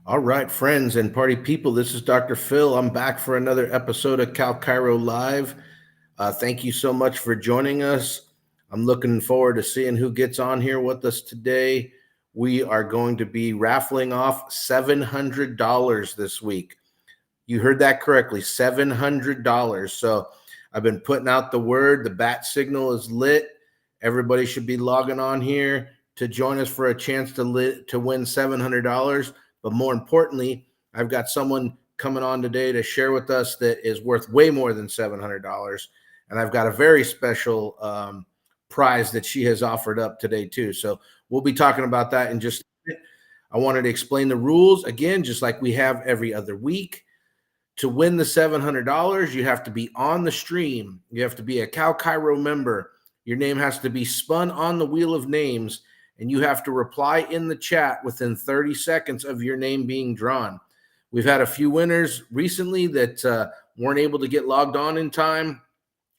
All right, friends and party people, this is Dr. Phil. I'm back for another episode of CalChiro Live. Thank you so much for joining us. I'm looking forward to seeing who gets on here with us today. We are going to be raffling off $700 this week. You heard that correctly, $700. So I've been putting out the word. The bat signal is lit. Everybody should be logging on here to join us for a chance to win $700. But more importantly, I've got someone coming on today to share with us that is worth way more than $700. And I've got a very special prize that she has offered up today too. So we'll be talking about that in just a minute. I wanted to explain the rules again, just like we have every other week. To win the $700, you have to be on the stream. You have to be a CalChiro member. Your name has to be spun on the wheel of names, and you have to reply in the chat within 30 seconds of your name being drawn. We've had a few winners recently that weren't able to get logged on in time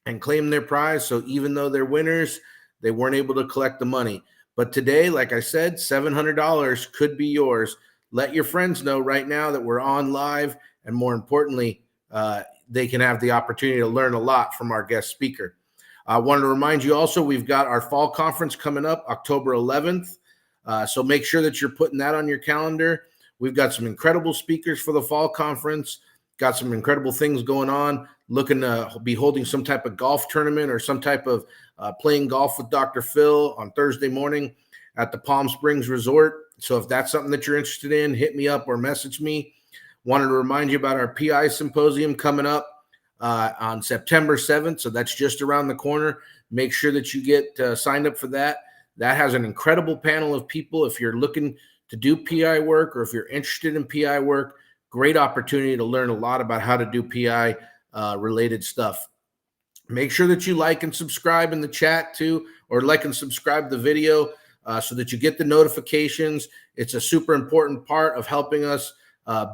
and claim their prize. So even though they're winners, they weren't able to collect the money. But today, like I said, $700 could be yours. Let your friends know right now that we're on live. And more importantly, they can have the opportunity to learn a lot from our guest speaker. I wanted to remind you also, we've got our fall conference coming up October 11th. So make sure that you're putting that on your calendar. We've got some incredible speakers for the fall conference, got some incredible things going on, looking to be holding some type of golf tournament or some type of playing golf with Dr. Phil on Thursday morning at the Palm Springs Resort. So if that's something that you're interested in, hit me up or message me. Wanted to remind you about our PI symposium coming up on September 7th. So that's just around the corner. Make sure that you get signed up for that. That has an incredible panel of people. If you're looking to do PI work or if you're interested in PI work, great opportunity to learn a lot about how to do PI related stuff. Make sure that you like and subscribe in the chat too, or like and subscribe the video so that you get the notifications. It's a super important part of helping us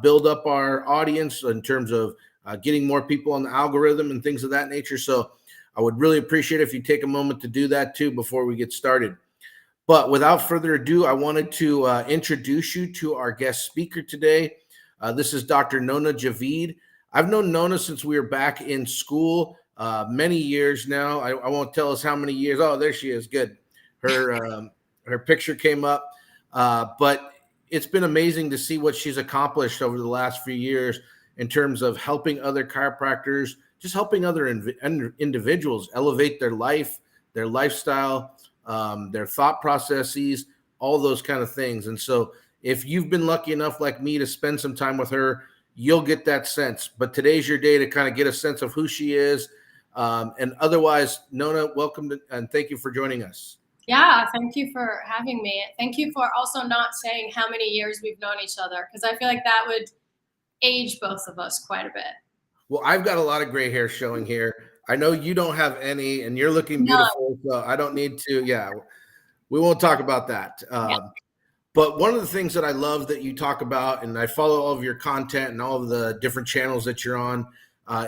build up our audience in terms of getting more people on the algorithm and things of that nature. So I would really appreciate if you take a moment to do that too before we get started. But without further ado, I wanted to introduce you to our guest speaker today. This is Dr. Nona Djavid. I've known Nona since we were back in school many years now. I won't tell us how many years. Oh, there she is. Good. Her picture came up. But it's been amazing to see what she's accomplished over the last few years in terms of helping other chiropractors, just helping other individuals elevate their life, their lifestyle, their thought processes, all those kind of things. And so if you've been lucky enough like me to spend some time with her, you'll get that sense. But today's your day to kind of get a sense of who she is. And otherwise, Nona, welcome and thank you for joining us. Yeah, thank you for having me. Thank you for also not saying how many years we've known each other, because I feel like that would age both of us quite a bit. Well, I've got a lot of gray hair showing here. I know you don't have any, and you're looking beautiful, so I don't need to. Yeah, we won't talk about that. But one of the things that I love that you talk about, and I follow all of your content and all of the different channels that you're on,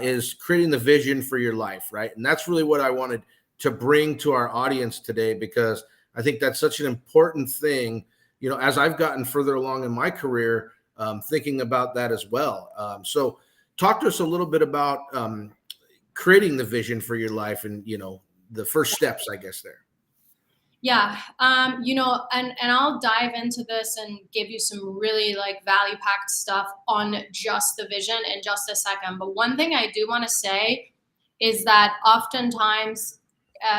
is creating the vision for your life, right? And that's really what I wanted to bring to our audience today, because I think that's such an important thing, you know, as I've gotten further along in my career, thinking about that as well. So talk to us a little bit about creating the vision for your life and, you know, the first steps, I guess, there. Yeah, you know, and I'll dive into this and give you some really like value packed stuff on just the vision in just a second. But one thing I do want to say is that oftentimes,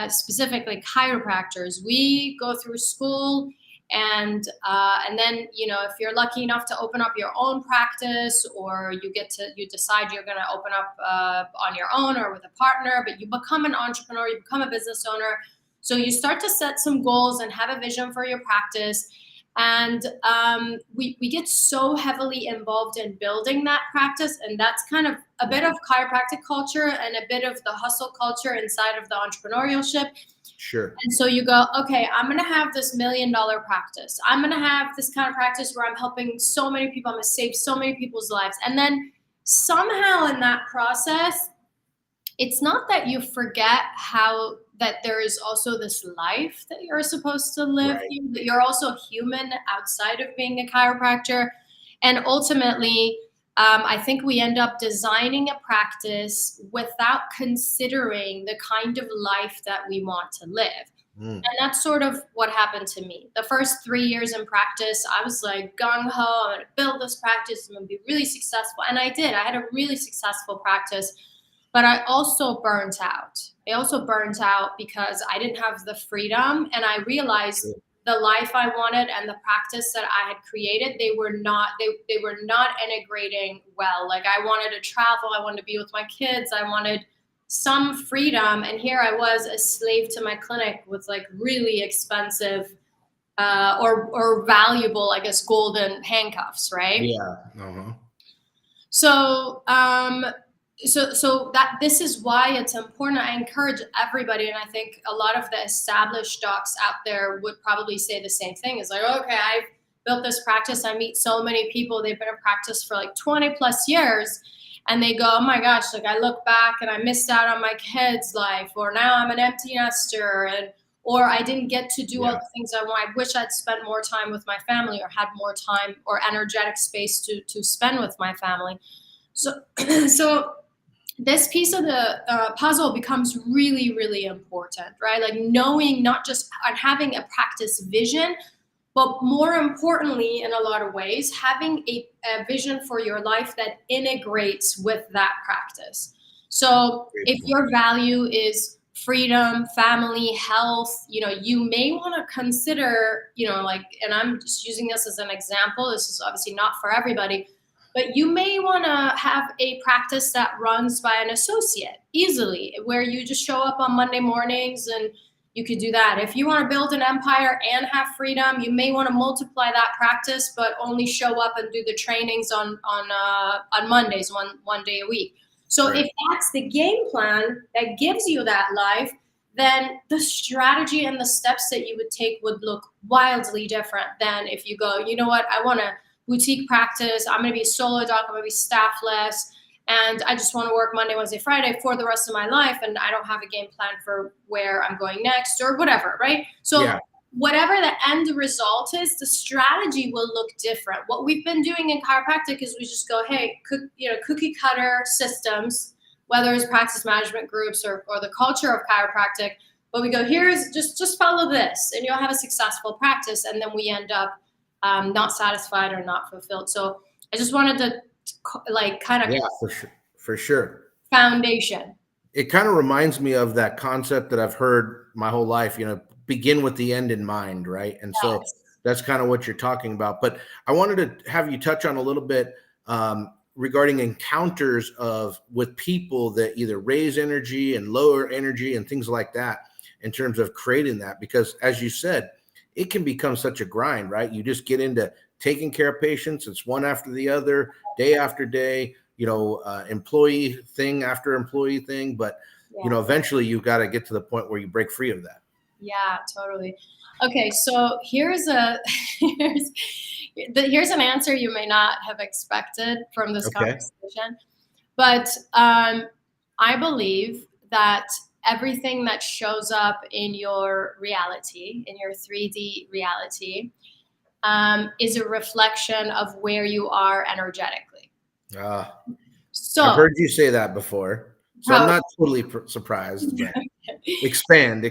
specifically chiropractors, we go through school and then, you know, if you're lucky enough to open up your own practice, or you decide you're going to open up on your own or with a partner, but you become an entrepreneur, you become a business owner. So you start to set some goals and have a vision for your practice. And we get so heavily involved in building that practice. And that's kind of a bit of chiropractic culture and a bit of the hustle culture inside of the entrepreneurship. Sure. And so you go, okay, I'm going to have this $1 million practice. I'm going to have this kind of practice where I'm helping so many people. I'm going to save so many people's lives. And then somehow in that process, it's not that you forget how that there is also this life that you're supposed to live, Right. that you're also human outside of being a chiropractor. And ultimately, I think we end up designing a practice without considering the kind of life that we want to live. Mm. And that's sort of what happened to me. The first 3 years in practice, I was like gung ho, I'm going to build this practice, I'm going to be really successful. And I did. I had a really successful practice, but I also burnt out. I also burnt out because I didn't have the freedom, and I realized the life I wanted and the practice that I had created, they were not integrating well. Like, I wanted to travel, I wanted to be with my kids, I wanted some freedom, and here I was, a slave to my clinic with like really expensive or valuable, I guess, golden handcuffs, right? Yeah. Uh-huh. So so that this is why it's important. I encourage everybody, and I think a lot of the established docs out there would probably say the same thing. It's like, okay, I've built this practice, I meet so many people, they've been in practice for like 20 plus years, and they go, oh my gosh, like I look back and I missed out on my kids' life, or now I'm an empty nester, or I didn't get to do all the things I want. I wish I'd spent more time with my family, or had more time or energetic space to spend with my family. So so this piece of the puzzle becomes really, really important, right? Like knowing, not just having a practice vision, but more importantly, in a lot of ways, having a vision for your life that integrates with that practice. So if your value is freedom, family, health, you may want to consider, like, and I'm just using this as an example, this is obviously not for everybody, but you may want to have a practice that runs by an associate easily, where you just show up on Monday mornings, and you could do that. If you want to build an empire and have freedom, you may want to multiply that practice, but only show up and do the trainings on Mondays, one day a week. So if that's the game plan that gives you that life, then the strategy and the steps that you would take would look wildly different than if you go, you know what, I want to boutique practice, I'm going to be a solo doc, I'm going to be staffless, and I just want to work Monday, Wednesday, Friday for the rest of my life, and I don't have a game plan for where I'm going next or whatever, right? So whatever the end result is, the strategy will look different. What we've been doing in chiropractic is we just go, hey, cookie cutter systems, whether it's practice management groups or the culture of chiropractic, but we go, here's just follow this and you'll have a successful practice, and then we end up not satisfied or not fulfilled. So I just wanted to for sure foundation. It kind of reminds me of that concept that I've heard my whole life, begin with the end in mind, right? And so that's kind of what you're talking about. But I wanted to have you touch on a little bit regarding encounters with people that either raise energy and lower energy and things like that, in terms of creating that, because as you said, it can become such a grind, right? You just get into taking care of patients. It's one after the other, day after day, employee thing after employee thing. But, eventually you've got to get to the point where you break free of that. Yeah, totally. Okay. So here's an answer you may not have expected from this conversation, but I believe that everything that shows up in your reality, in your 3D reality, is a reflection of where you are energetically. So I've heard you say that before, so I'm not totally surprised. But expand.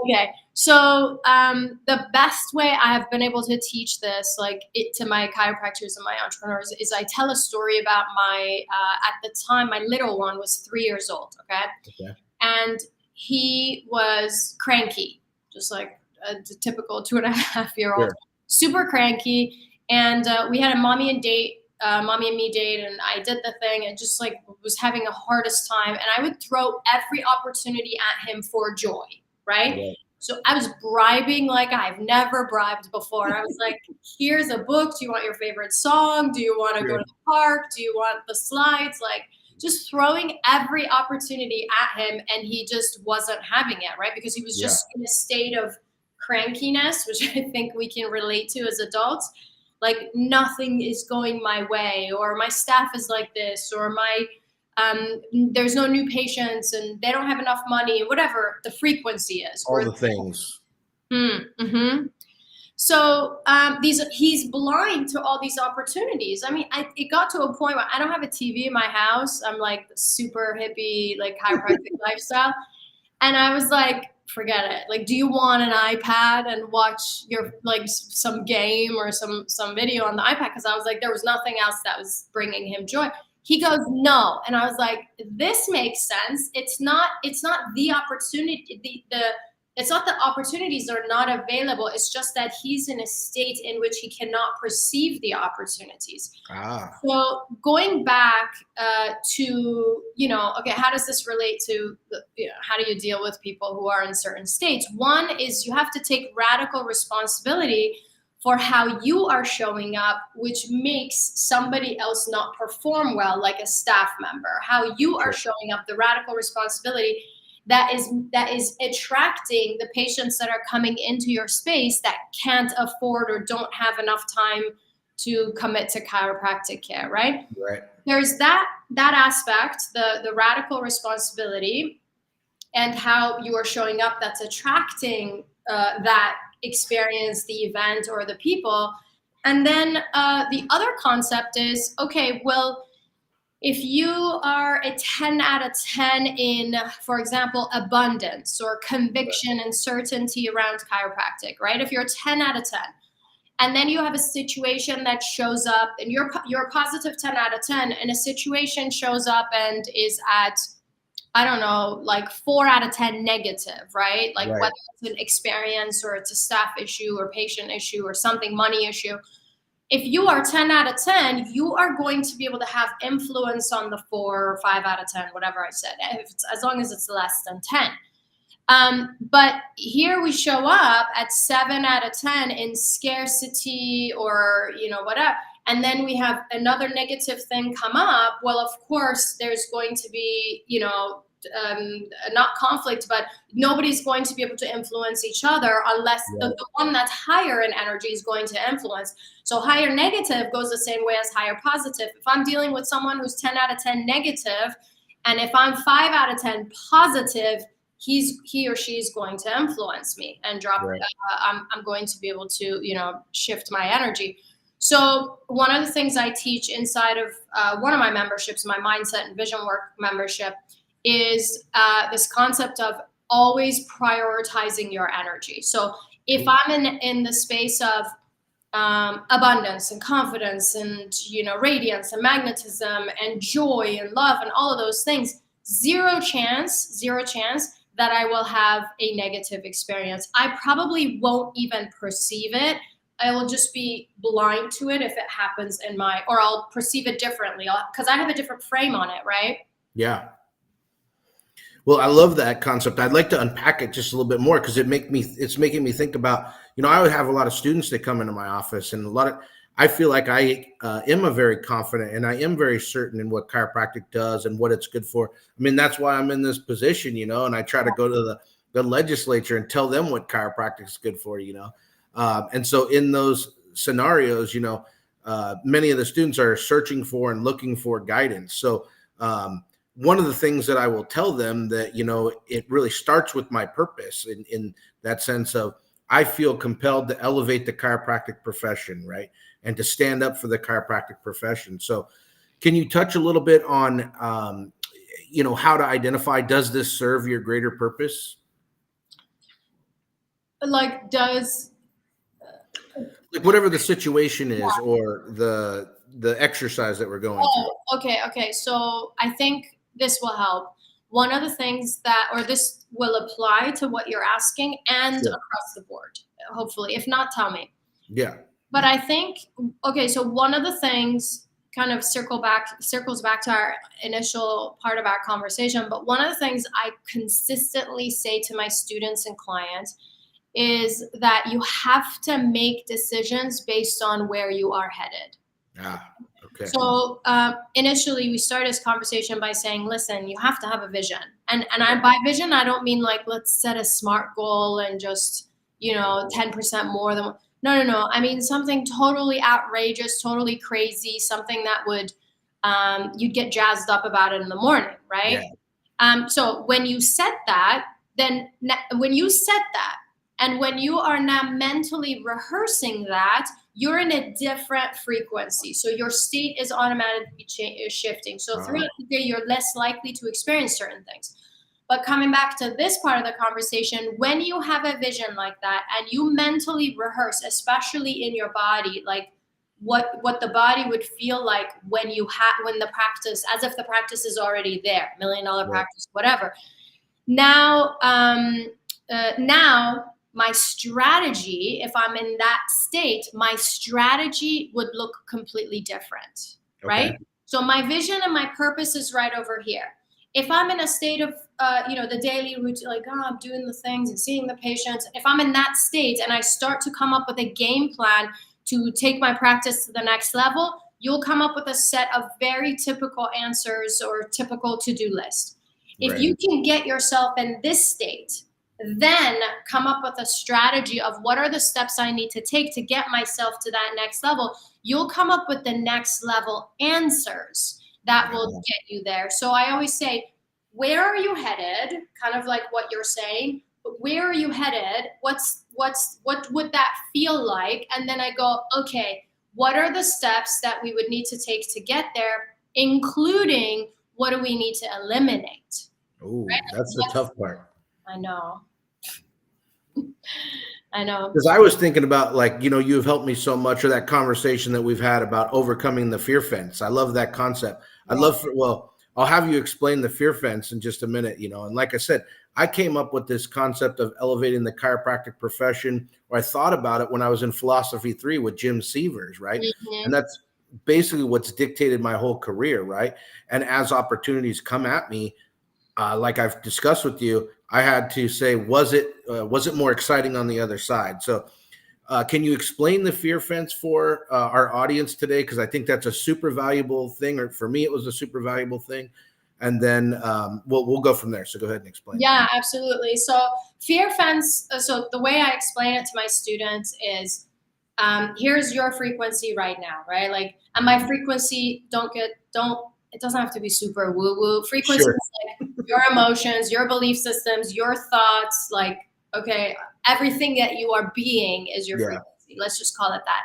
Okay, so the best way I have been able to teach this, to my chiropractors and my entrepreneurs, is I tell a story about at the time, my little one was 3 years old. Okay. And he was cranky, just like a typical 2.5-year-old, super cranky. And we had a mommy and me date, and I did the thing, and just was having the hardest time. And I would throw every opportunity at him for joy, right? Yeah. So I was bribing like I've never bribed before. I was like, here's a book. Do you want your favorite song? Do you want to go to the park? Do you want the slides? Just throwing every opportunity at him, and he just wasn't having it, right? Because he was just in a state of crankiness, which I think we can relate to as adults. Like, nothing is going my way, or my staff is like this, or there's no new patients and they don't have enough money, whatever the frequency is. All the things. Mm-hmm. So he's blind to all these opportunities. I mean, it got to a point where I don't have a TV in my house. I'm like super hippie, like chiropractic lifestyle. And I was like, forget it. Like, do you want an iPad and watch your like some game or some video on the iPad? Because I was like, there was nothing else that was bringing him joy. He goes, no. And I was like, this makes sense. It's not the opportunity, it's not that opportunities are not available. It's just that he's in a state in which he cannot perceive the opportunities. So going back to, okay, how does this relate to, how do you deal with people who are in certain states? One is you have to take radical responsibility for how you are showing up, which makes somebody else not perform well, like a staff member. How you are showing up, the radical responsibility that is attracting the patients that are coming into your space that can't afford or don't have enough time to commit to chiropractic care, right? Right. There's that aspect, the radical responsibility, and how you are showing up that's attracting that experience, the event, or the people. And then the other concept is, okay, well, if you are a 10 out of 10 in, for example, abundance or conviction and certainty around chiropractic, right? If you're a 10 out of 10, and then you have a situation that shows up and you're a positive 10 out of 10, and a situation shows up and is at, I don't know, like 4 out of 10 negative, right? Like whether it's an experience or it's a staff issue or patient issue or something, money issue. If you are 10 out of 10, you are going to be able to have influence on the 4 or 5 out of 10, whatever I said, as long as it's less than 10. But here we show up at 7 out of 10 in scarcity or, whatever. And then we have another negative thing come up. Well, of course, there's going to be, not conflict, but nobody's going to be able to influence each other unless the one that's higher in energy is going to influence. So higher negative goes the same way as higher positive. If I'm dealing with someone who's 10 out of 10 negative, and if I'm 5 out of 10 positive, he or she is going to influence me and drop. I'm going to be able to, shift my energy. So one of the things I teach inside of one of my memberships, my mindset and vision work membership, is this concept of always prioritizing your energy. So if I'm in the space of abundance and confidence and, radiance and magnetism and joy and love and all of those things, zero chance that I will have a negative experience. I probably won't even perceive it. I will just be blind to it if it happens or I'll perceive it differently because I have a different frame on it, right? Yeah. Well, I love that concept. I'd like to unpack it just a little bit more because it's making me think about, I would have a lot of students that come into my office, and I feel like I am a very confident and I am very certain in what chiropractic does and what it's good for. I mean, that's why I'm in this position, and I try to go to the legislature and tell them what chiropractic is good for, and so in those scenarios, many of the students are searching for and looking for guidance. So, one of the things that I will tell them that, it really starts with my purpose in that sense of I feel compelled to elevate the chiropractic profession, right? And to stand up for the chiropractic profession. So can you touch a little bit on, how to identify, does this serve your greater purpose? Like whatever the situation is or the exercise that we're going through. Okay. So I think this will help. One of the things this will apply to what you're asking and across the board, hopefully. If not, tell me. Yeah. But I think, so one of the things kind of circles back to our initial part of our conversation. But one of the things I consistently say to my students and clients is that you have to make decisions based on where you are headed. Okay. So initially we started this conversation by saying, listen, you have to have a vision. And by vision, I don't mean like, let's set a SMART goal and just, 10% more than. No. I mean, something totally outrageous, totally crazy, something that would, you'd get jazzed up about it in the morning, right? Yeah. So when you set that, And when you are now mentally rehearsing that, you're in a different frequency. So your state is automatically shifting. So throughout the day, you're less likely to experience certain things. But coming back to this part of the conversation, when you have a vision like that and you mentally rehearse, especially in your body, like what the body would feel like when when the practice, as if the practice is already there, $1 million practice, whatever. Now, now my strategy, if I'm in that state, my strategy would look completely different, right? So my vision and my purpose is right over here. If I'm in a state of, the daily routine, like, oh, I'm doing the things and seeing the patients. If I'm in that state and I start to come up with a game plan to take my practice to the next level, you'll come up with a set of very typical answers or typical to-do list. If you can get yourself in this state, then come up with a strategy of what are the steps I need to take to get myself to that next level, you'll come up with the next level answers that will get you there. So I always say, where are you headed? Kind of like what you're saying, but where are you headed? What would that feel like? And then I go, okay, what are the steps that we would need to take to get there, including what do we need to eliminate? Oh, that's the tough part. I know. I know. Because I was thinking about, like, you've helped me so much, or that conversation that we've had about overcoming the fear fence. I love that concept. I'll have you explain the fear fence in just a minute, and like I said, I came up with this concept of elevating the chiropractic profession, or I thought about it when I was in Philosophy 3 with Jim Severs, right? And that's basically what's dictated my whole career, right? And as opportunities come at me, like I've discussed with you, I had to say, was it more exciting on the other side? So can you explain the fear fence for our audience today? Because I think that's a super valuable thing, or for me, it was a super valuable thing. And then we'll go from there. So go ahead and explain. Yeah, absolutely. So fear fence. So the way I explain it to my students is, here's your frequency right now, right? Like, and my frequency, it doesn't have to be super woo-woo. Frequency is like your emotions, your belief systems, your thoughts, like, okay, everything that you are being is your frequency. Let's just call it that.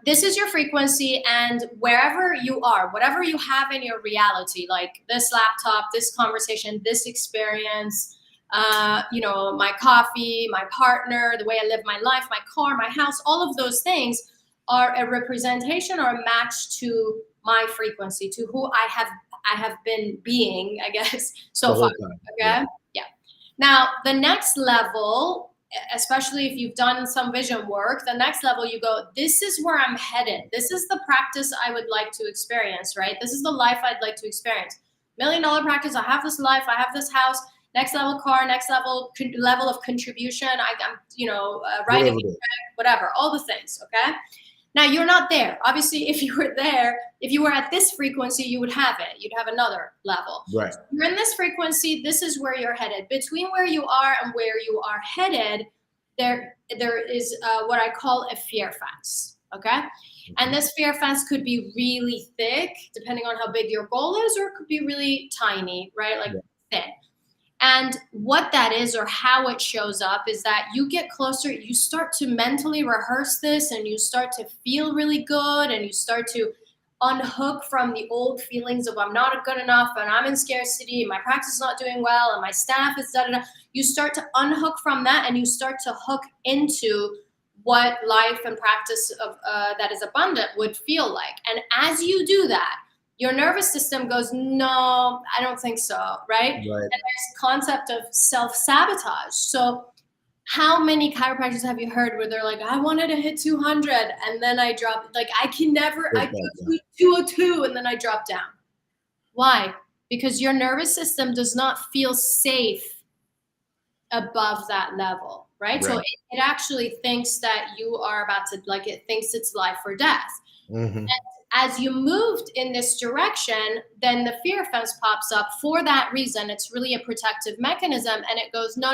This is your frequency, and wherever you are, whatever you have in your reality, like this laptop, this conversation, this experience, my coffee, my partner, the way I live my life, my car, my house, all of those things are a representation or a match to my frequency, to who I have been being, I guess, so far. Okay. Yeah. Now, the next level, especially if you've done some vision work, the next level you go, this is where I'm headed. This is the practice I would like to experience, right? This is the life I'd like to experience. $1 million practice. I have this life. I have this house. Next level car. Next level of contribution. I'm writing, whatever, all the things. Okay. Now, you're not there. Obviously, if you were there, if you were at this frequency, you would have it. You'd have another level. Right. So you're in this frequency. This is where you're headed. Between where you are and where you are headed, there is what I call a fear fence. Okay. And this fear fence could be really thick, depending on how big your goal is, or it could be really tiny, right? Like thin. And what that is, or how it shows up, is that you get closer, you start to mentally rehearse this, and you start to feel really good, and you start to unhook from the old feelings of I'm not good enough, and I'm in scarcity, and my practice is not doing well, and my staff is da-da-da. You start to unhook from that, and you start to hook into what life and practice of that is abundant would feel like. And as you do that, your nervous system goes, no, I don't think so, right? And there's a concept of self-sabotage. So how many chiropractors have you heard where they're like, I wanted to hit 200 and then I dropped, like I do 202 and then I drop down. Why? Because your nervous system does not feel safe above that level, right? So it actually thinks that you are about to, like, it thinks it's life or death. And as you moved in this direction, then the fear fence pops up for that reason. It's really a protective mechanism, and it goes, no.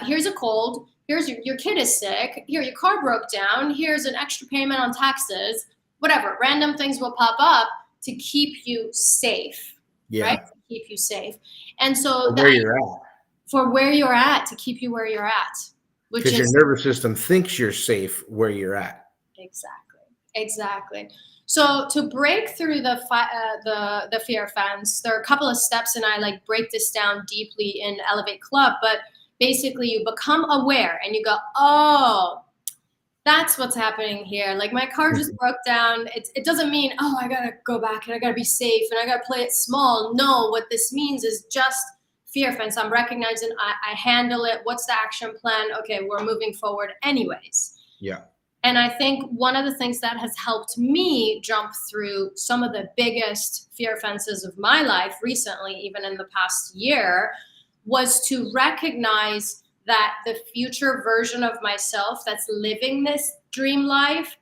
Here's a cold. Here's your kid is sick. Here, your car broke down. Here's an extra payment on taxes. Whatever, random things will pop up to keep you safe, right? To keep you safe. And so where you're at. for where you're at, to keep you where you're at, which Because your is nervous system thinks you're safe where you're at. exactly. So to break through the fear fence, there are a couple of steps, and I like break this down deeply in Elevate Club. But basically, you become aware, and you go, "Oh, that's what's happening here. Like my car just broke down. It doesn't mean, oh, I gotta go back and I gotta be safe and I gotta play it small. No, what this means is just fear fence. I'm recognizing I handle it. What's the action plan? Okay, we're moving forward anyways." Yeah. And I think one of the things that has helped me jump through some of the biggest fear fences of my life recently, even in the past year, was to recognize that the future version of myself that's living this dream life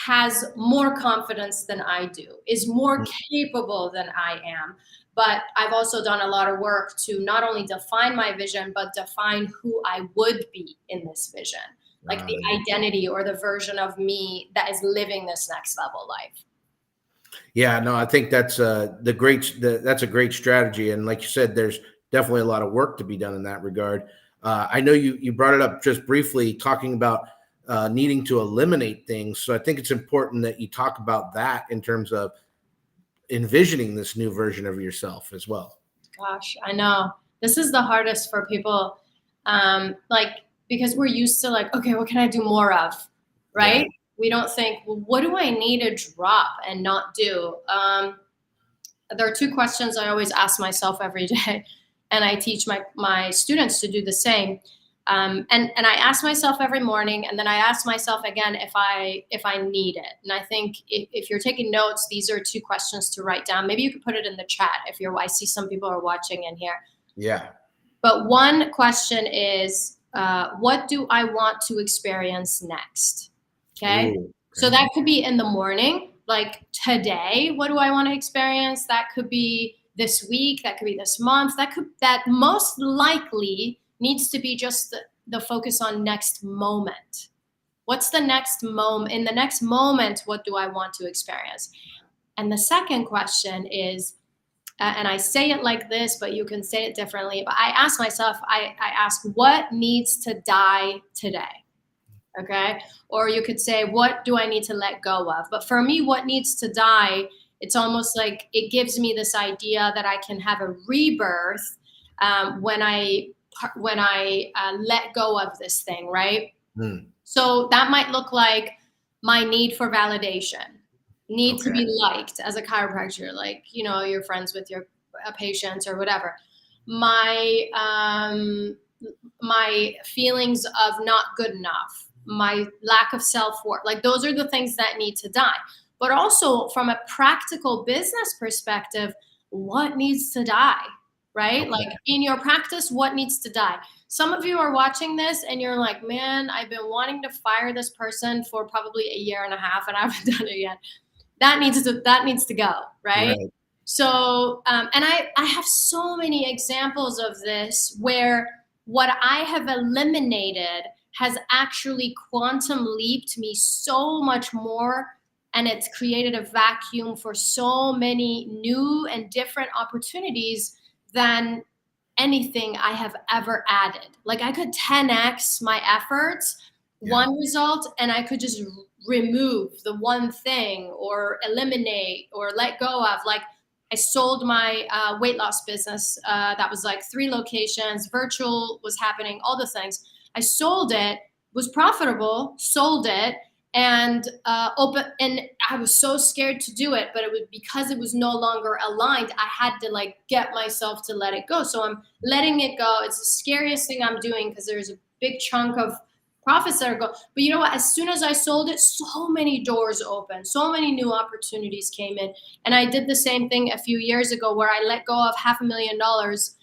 has more confidence than I do, is more capable than I am. But I've also done a lot of work to not only define my vision, but define who I would be in this vision, like the identity or the version of me that is living this next level life. Yeah, no, I think that's that's a great strategy. And like you said, there's definitely a lot of work to be done in that regard. I know you brought it up just briefly, talking about needing to eliminate things. So I think it's important that you talk about that in terms of envisioning this new version of yourself as well. Gosh, I know. This is the hardest for people, because we're used to like, okay, what can I do more of, right? Yeah. We don't think, well, what do I need to drop and not do? There are two questions I always ask myself every day, and I teach my students to do the same. And I ask myself every morning, and then I ask myself again if I need it. And I think if you're taking notes, these are two questions to write down. Maybe you could put it in the chat I see some people are watching in here. Yeah. But one question is, what do I want to experience next? Okay. Ooh, okay. So that could be in the morning, like today, what do I want to experience? That could be this week, that could be this month, that most likely needs to be just the focus on next moment. What's the next moment? In the next moment, what do I want to experience? And the second question is, and I say it like this, but you can say it differently. But I ask myself, I ask, what needs to die today? Okay. Or you could say, what do I need to let go of? But for me, what needs to die, it's almost like it gives me this idea that I can have a rebirth when I let go of this thing, right? So that might look like my need for validation, need to be liked as a chiropractor, like, you're friends with your patients or whatever. My feelings of not good enough, my lack of self-worth, like those are the things that need to die. But also from a practical business perspective, what needs to die, right? Okay. Like in your practice, what needs to die? Some of you are watching this and you're like, man, I've been wanting to fire this person for probably a year and a half and I haven't done it yet. That needs to go, right? So, and I have so many examples of this where what I have eliminated has actually quantum leaped me so much more, and it's created a vacuum for so many new and different opportunities than anything I have ever added. Like I could 10x my efforts, one result, and I could just remove the one thing or eliminate or let go of. Like I sold my weight loss business that was like 3 locations, virtual was happening, all the things. I sold it, was profitable, sold it, and and I was so scared to do it, but it was because it was no longer aligned. I had to like get myself to let it go. So I'm letting it go. It's the scariest thing I'm doing because there's a big chunk of profits that are going. But you know what? As soon as I sold it, so many doors opened, so many new opportunities came in. And I did the same thing a few years ago where I let go of $500,000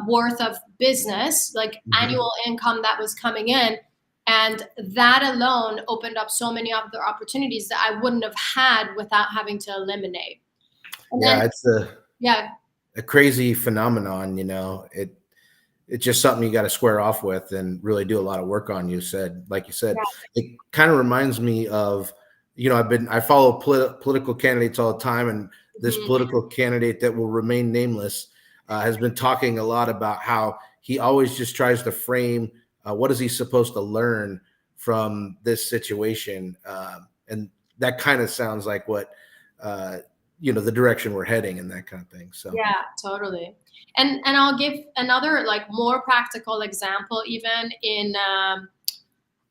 worth of business, like annual income that was coming in. And that alone opened up so many other opportunities that I wouldn't have had without having to eliminate. And it's a crazy phenomenon, it's just something you got to square off with and really do a lot of work on. Like you said, it kind of reminds me of, I follow political candidates all the time, and this political candidate that will remain nameless has been talking a lot about how he always just tries to frame what is he supposed to learn from this situation, and that kind of sounds like what the direction we're heading and that kind of thing. So yeah, totally. And I'll give another like more practical example, even in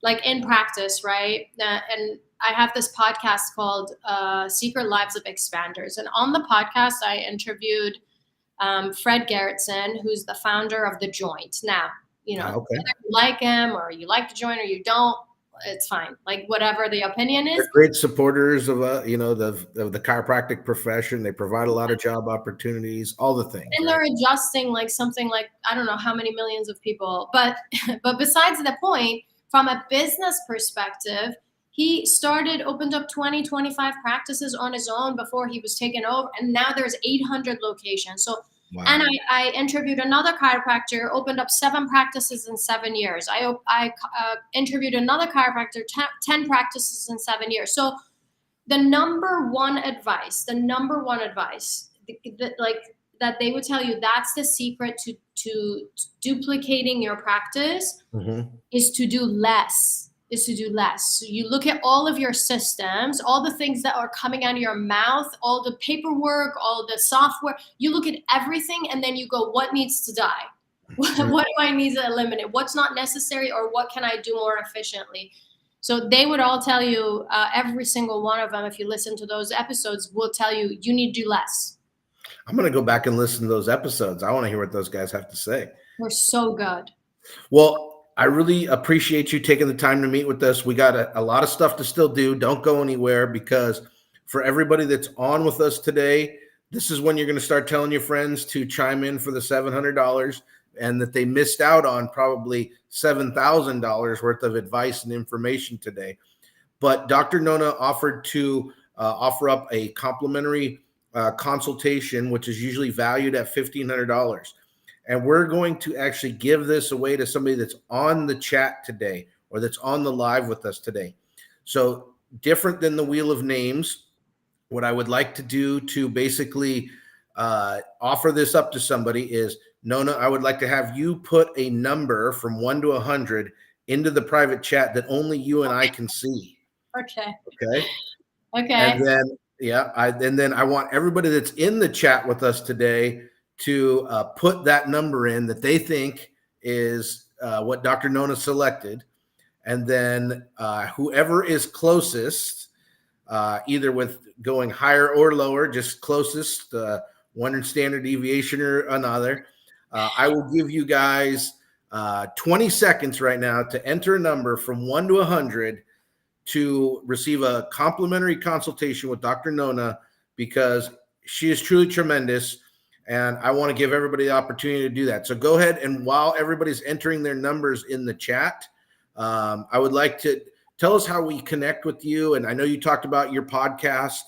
like in practice, right? And I have this podcast called Secret Lives of Expanders, and on the podcast I interviewed Fred Gerritsen, who's the founder of The Joint. Now, okay. whether you like him or you like The Joint or you don't, it's fine. Like whatever the opinion is. They're great supporters of the chiropractic profession. They provide a lot of job opportunities, all the things. And they're adjusting like something like I don't know how many millions of people. But besides the point, from a business perspective, he opened up 20, 25 practices on his own before he was taken over. And now there's 800 locations. So, wow. And I interviewed another chiropractor, opened up 7 practices in 7 years. I interviewed another chiropractor, 10 practices in 7 years. So the number one advice that they would tell you, that's the secret to duplicating your practice, is to do less. So you look at all of your systems, all the things that are coming out of your mouth, all the paperwork, all the software, you look at everything and then you go, what needs to die? What do I need to eliminate? What's not necessary, or what can I do more efficiently? So they would all tell you, every single one of them, if you listen to those episodes, will tell you, you need to do less. I'm going to go back and listen to those episodes. I want to hear what those guys have to say. They're so good. Well, I really appreciate you taking the time to meet with us. We got a lot of stuff to still do. Don't go anywhere, because for everybody that's on with us today, this is when you're going to start telling your friends to chime in for the $700, and that they missed out on probably $7,000 worth of advice and information today. But Dr. Nona offered to offer up a complimentary consultation, which is usually valued at $1,500. And we're going to actually give this away to somebody that's on the chat today, or that's on the live with us today. So different than the wheel of names, what I would like to do to basically offer this up to somebody is, Nona, I would like to have you put a number from 1 to 100 into the private chat that only you and I can see. Okay. And then, and then I want everybody that's in the chat with us today to put that number in that they think is what Dr. Nona selected. And then whoever is closest, either with going higher or lower, just closest, one standard deviation or another, I will give you guys 20 seconds right now to enter a number from 1 to 100 to receive a complimentary consultation with Dr. Nona, because she is truly tremendous. And I want to give everybody the opportunity to do that. So go ahead, and while everybody's entering their numbers in the chat, I would like to tell us how we connect with you. And I know you talked about your podcast.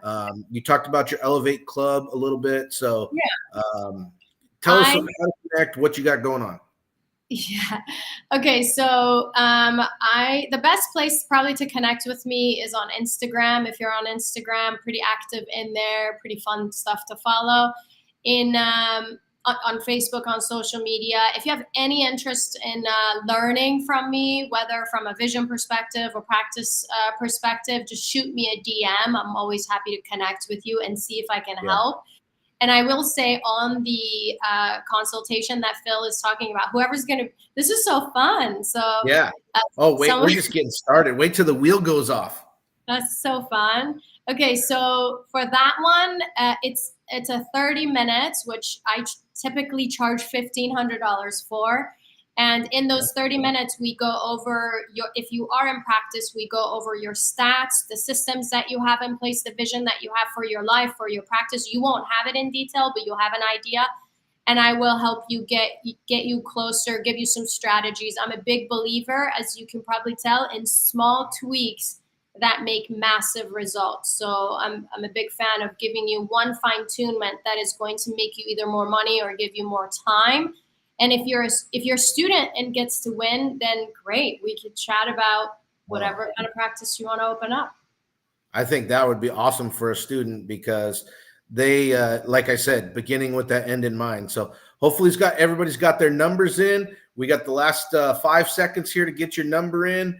Yeah. You talked about your Elevate Club a little bit. So tell us how to connect, what you got going on. Yeah. Okay. So the best place probably to connect with me is on Instagram. If you're on Instagram, pretty active in there, pretty fun stuff to follow. On Facebook, on social media. If you have any interest in learning from me, whether from a vision perspective or practice perspective, just shoot me a DM. I'm always happy to connect with you and see if I can help. And I will say on the consultation that Phil is talking about, this is so fun. So we're just getting started. Wait till the wheel goes off. That's so fun. Okay, so for that one, it's a 30 minutes, which I typically charge $1,500 for. And in those 30 minutes, we go over if you are in practice, we go over your stats, the systems that you have in place, the vision that you have for your life, for your practice. You won't have it in detail, but you'll have an idea. And I will help you get you closer, give you some strategies. I'm a big believer, as you can probably tell, in small tweaks that make massive results. So I'm a big fan of giving you one fine-tunement that is going to make you either more money or give you more time. And if you're a student and gets to win, then great. We could chat about whatever kind of practice you want to open up. I think that would be awesome for a student, because they, like I said, beginning with that end in mind. So hopefully everybody's got their numbers in. We got the last 5 seconds here to get your number in.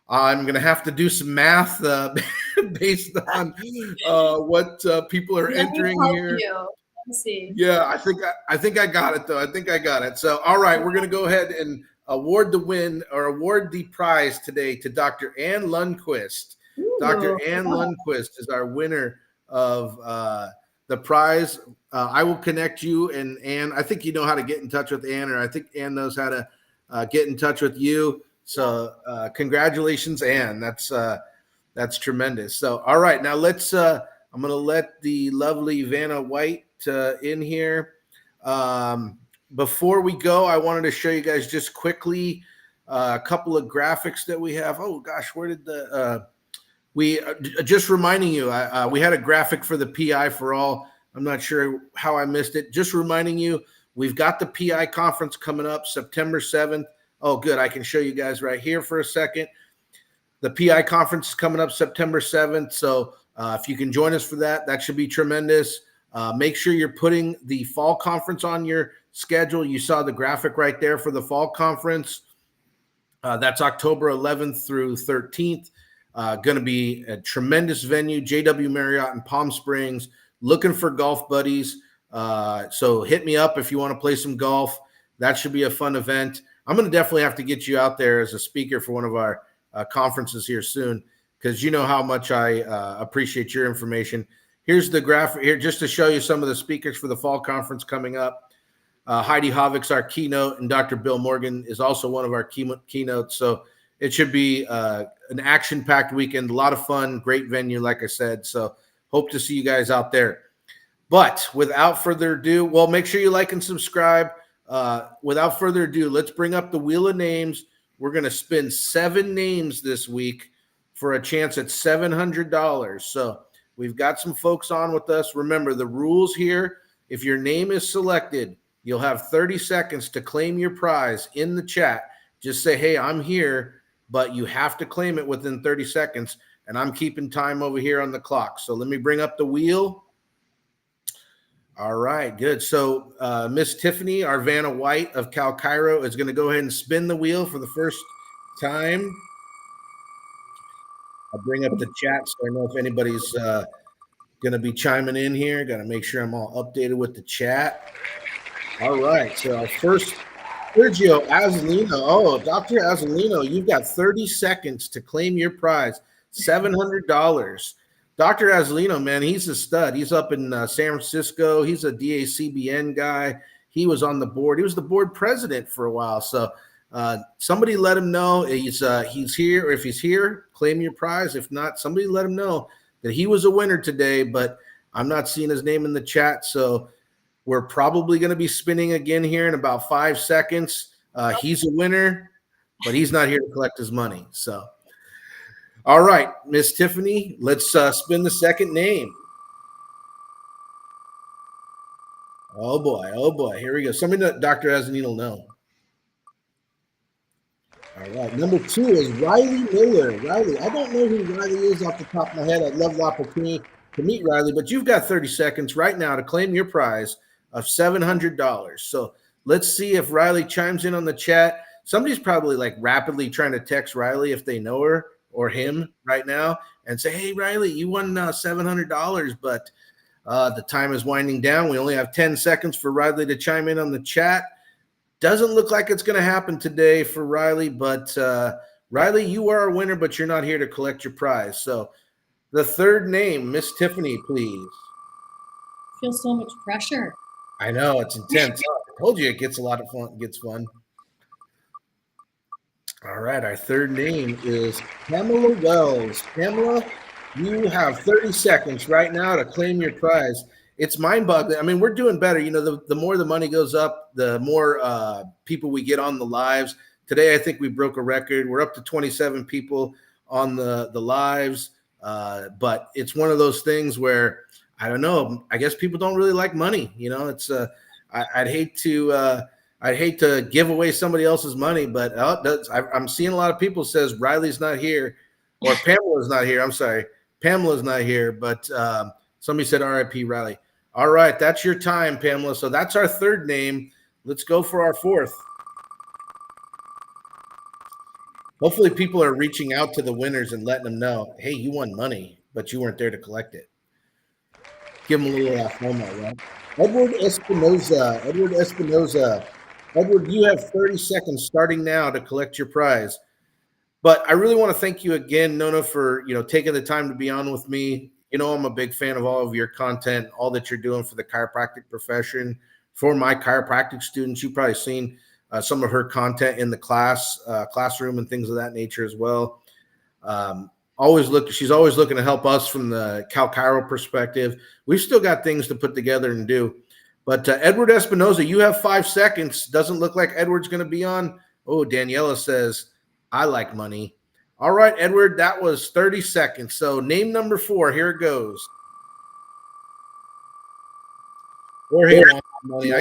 I'm going to have to do some math based on what people are entering here. Let me see. Yeah, I think I got it though. I think I got it. So, all right, we're going to go ahead and award the prize today to Dr. Ann Lundquist. Ooh. Dr. Ann Lundquist is our winner of the prize. I will connect you and Ann. I think you know how to get in touch with Ann, or I think Ann knows how to get in touch with you. So congratulations, Ann. That's tremendous. So, all right, now let's. I'm going to let the lovely Vanna White in here. Before we go, I wanted to show you guys just quickly a couple of graphics that we have. Oh gosh, where did just reminding you, we had a graphic for the PI for all. I'm not sure how I missed it. Just reminding you, we've got the PI conference coming up September 7th. Oh, good. I can show you guys right here for a second. The PI conference is coming up September 7th. So if you can join us for that, that should be tremendous. Make sure you're putting the fall conference on your schedule. You saw the graphic right there for the fall conference. That's October 11th through 13th. Going to be a tremendous venue, JW Marriott in Palm Springs. Looking for golf buddies. So hit me up if you want to play some golf. That should be a fun event. I'm going to definitely have to get you out there as a speaker for one of our conferences here soon, because you know how much I appreciate your information. Here's the graphic here just to show you some of the speakers for the fall conference coming up. Heidi Havik's our keynote, and Dr. Bill Morgan is also one of our keynotes. So it should be an action-packed weekend, a lot of fun, great venue, like I said. So hope to see you guys out there. But without further ado, well, make sure you like and subscribe. Without further ado, let's bring up the wheel of names. We're going to spin 7 names this week for a chance at $700. So we've got some folks on with us. Remember the rules here. If your name is selected, you'll have 30 seconds to claim your prize in the chat. Just say, hey, I'm here, but you have to claim it within 30 seconds. And I'm keeping time over here on the clock. So let me bring up the wheel. All right, good. So Miss Tiffany, our Vanna White of CalChiro, is going to go ahead and spin the wheel for the first time. I'll bring up the chat so I know if anybody's going to be chiming in here. Got to make sure I'm all updated with the chat. All right, so our first, Sergio Azulino. Oh, Dr. Azulino, you've got 30 seconds to claim your prize, $700. Dr. Azulino, man, he's a stud. He's up in San Francisco. He's a DACBN guy. He was on the board. He was the board president for a while. So somebody let him know he's here. Or if he's here, claim your prize. If not, somebody let him know that he was a winner today, but I'm not seeing his name in the chat. So we're probably going to be spinning again here in about 5 seconds. He's a winner, but he's not here to collect his money. So. All right, Miss Tiffany, let's spin the second name. Oh, boy. Here we go. Somebody that Dr. Azulino will know. All right, number 2 is Riley Miller. Riley, I don't know who Riley is off the top of my head. I'd love the opportunity to meet Riley, but you've got 30 seconds right now to claim your prize of $700. So let's see if Riley chimes in on the chat. Somebody's probably like rapidly trying to text Riley if they know her or him right now and say, hey, Riley, you won $700, but the time is winding down. We only have 10 seconds for Riley to chime in on the chat. Doesn't look like it's going to happen today for Riley, but Riley, you are a winner, but you're not here to collect your prize. So the third name, Miss Tiffany, please. I feel so much pressure. I know, it's intense. I told you it gets a lot of fun. It gets fun. All right, our third name is Pamela Wells. Pamela, you have 30 seconds right now to claim your prize. It's mind-boggling. I mean, we're doing better. You know, the more the money goes up, the more people we get on the lives. Today, I think we broke a record. We're up to 27 people on the lives. But it's one of those things where, I don't know, I guess people don't really like money. You know, it's I'd hate to give away somebody else's money, but I'm seeing a lot of people says Riley's not here or Pamela's not here. I'm sorry. Pamela's not here, but Somebody said RIP Riley. All right, that's your time, Pamela. So that's our third name. Let's go for our fourth. Hopefully people are reaching out to the winners and letting them know, hey, you won money, but you weren't there to collect it. Give them a little FOMO, right? Edward Espinoza. Edward, you have 30 seconds starting now to collect your prize. But I really want to thank you again, Nona, for taking the time to be on with me. I'm a big fan of all of your content, all that you're doing for the chiropractic profession, for my chiropractic students. You've probably seen some of her content in the classroom and things of that nature as well. She's always looking to help us from the CalChiro perspective. We've still got things to put together and do. But Edward Espinoza, you have 5 seconds. Doesn't look like Edward's going to be on. Oh, Daniela says, I like money. All right, Edward, that was 30 seconds. So name number 4. Here it goes. Jorge wants the money.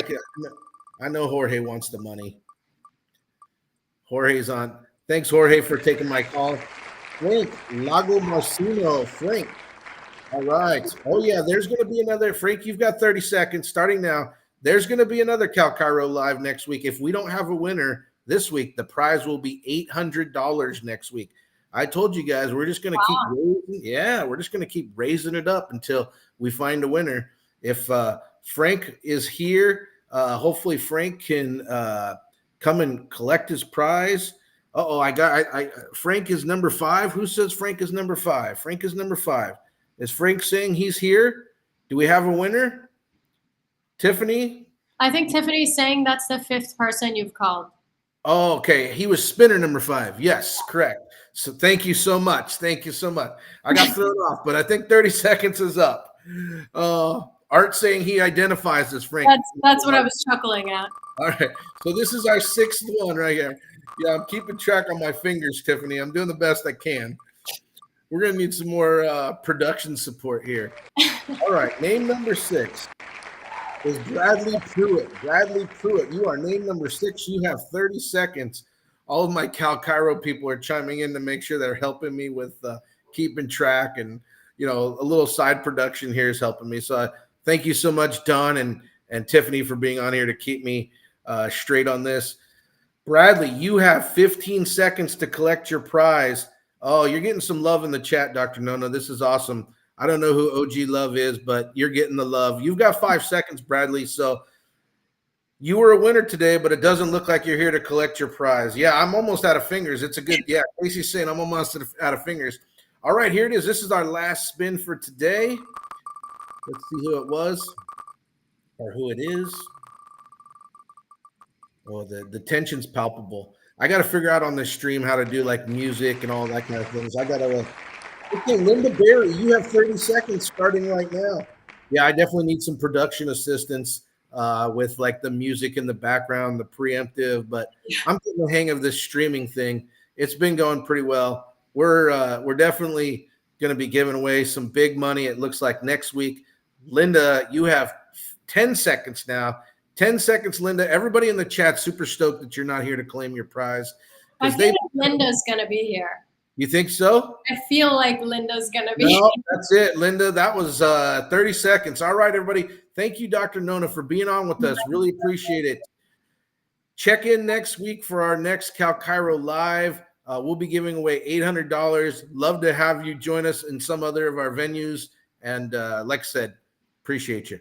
I know Jorge wants the money. Jorge's on. Thanks, Jorge, for taking my call. Frank, Lago Marcino. Frank. All right. Oh, yeah, there's going to be another. Frank, you've got 30 seconds starting now. There's going to be another CalChiro Live next week. If we don't have a winner this week, the prize will be $800 next week. I told you guys we're just going to we're just going to keep raising it up until we find a winner. If Frank is here, hopefully Frank can come and collect his prize. Frank is number 5. Who says Frank is number 5? Frank is number 5. Is Frank saying he's here? Do we have a winner? Tiffany? I think Tiffany's saying that's the 5th person you've called. Oh, okay. He was spinner number 5. Yes, correct. So thank you so much. Thank you so much. I got thrown off, but I think 30 seconds is up. Art saying he identifies as Frank. That's what I was chuckling at. All right. So this is our 6th one right here. Yeah, I'm keeping track on my fingers, Tiffany. I'm doing the best I can. We're going to need some more production support here. All right. Name number 6 is Bradley Pruitt. Bradley Pruitt, you are name number 6. You have 30 seconds. All of my CalChiro people are chiming in to make sure they're helping me with keeping track, and a little side production here is helping me. So thank you so much, Don and Tiffany, for being on here to keep me straight on this. Bradley, you have 15 seconds to collect your prize. Oh, you're getting some love in the chat, Dr. Nona. This is awesome. I don't know who OG Love is, but you're getting the love. You've got 5 seconds, Bradley. So you were a winner today, but it doesn't look like you're here to collect your prize. Yeah, I'm almost out of fingers. It's a good, yeah, Casey's saying I'm almost out of fingers. All right, here it is. This is our last spin for today. Let's see who it was or who it is. Oh, the tension's palpable. I got to figure out on this stream how to do like music and all that kind of things. I got to okay, Linda Berry, you have 30 seconds starting right now. Yeah, I definitely need some production assistance with like the music in the background, the preemptive, but I'm getting the hang of this streaming thing. It's been going pretty well. We're definitely going to be giving away some big money. It looks like next week. Linda, you have 10 seconds now. 10 seconds, Linda. Everybody in the chat super stoked that you're not here to claim your prize. I think Linda's going to be here. You think so? I feel like Linda's going to be here. That's it, Linda. That was 30 seconds. All right, everybody. Thank you, Dr. Nona, for being on with us. Really appreciate it. Check in next week for our next CalChiro Live. We'll be giving away $800. Love to have you join us in some other of our venues. And like I said, appreciate you.